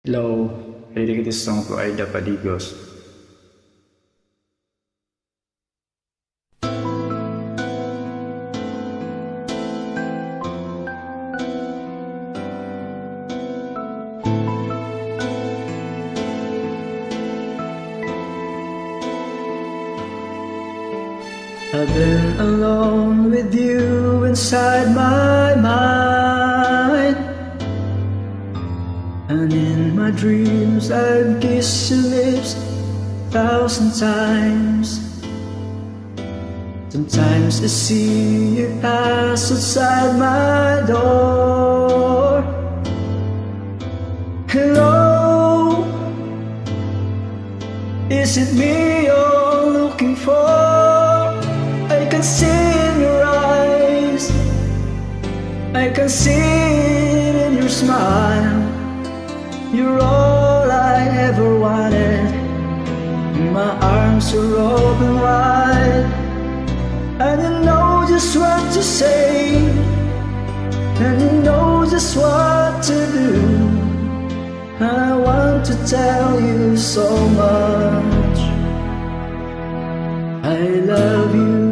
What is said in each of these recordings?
Hello, I dedicate this song to Aida Padigos. I've been alone with you inside my mind, and in my dreams I've kissed your lips 1,000 times. Sometimes I see you pass outside my door. Hello, is it me you're looking for? I can see in your eyes, I can see it in your smile. You're all I ever wanted, and my arms are open wide. And you know just what to say, and you know just what to do. I want to tell you so much, I love you.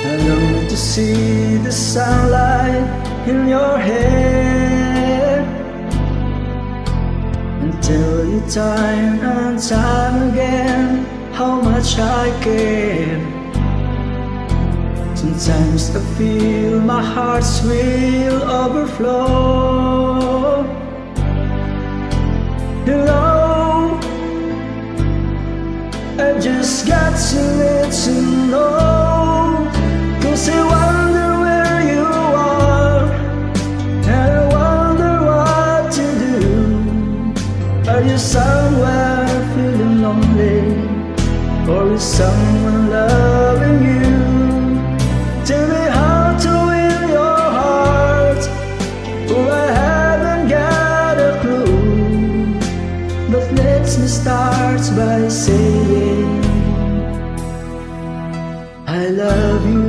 I long to see the sunlight in your hair, and tell you time and time again how much I care. Sometimes I feel my heart's will overflow. Hello, I just got to let you know, 'cause I wonder where you are, and I wonder what to do. Are you somewhere feeling lonely, or is someone loving you? Tell me how to win your heart, oh I haven't got a clue. But let me start by saying I love you.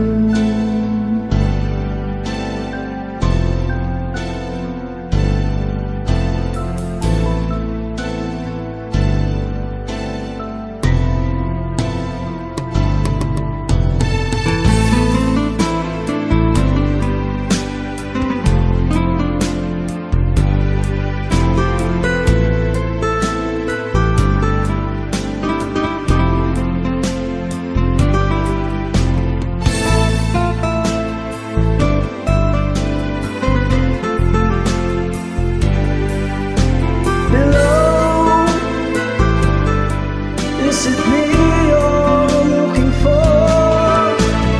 Is it me you're looking for?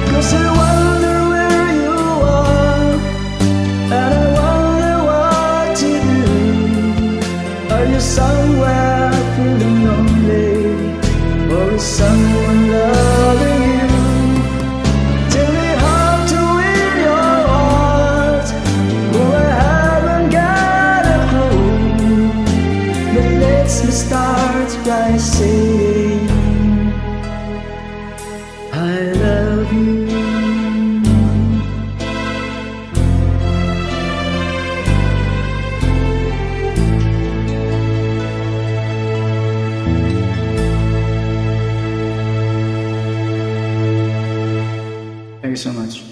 'Cause I wonder where you are, and I wonder what to do. Are you somewhere feeling lonely, or is someone loving you? Tell me how to win your heart, oh I haven't got a clue. But let me start by saying I love you. Thank you so much.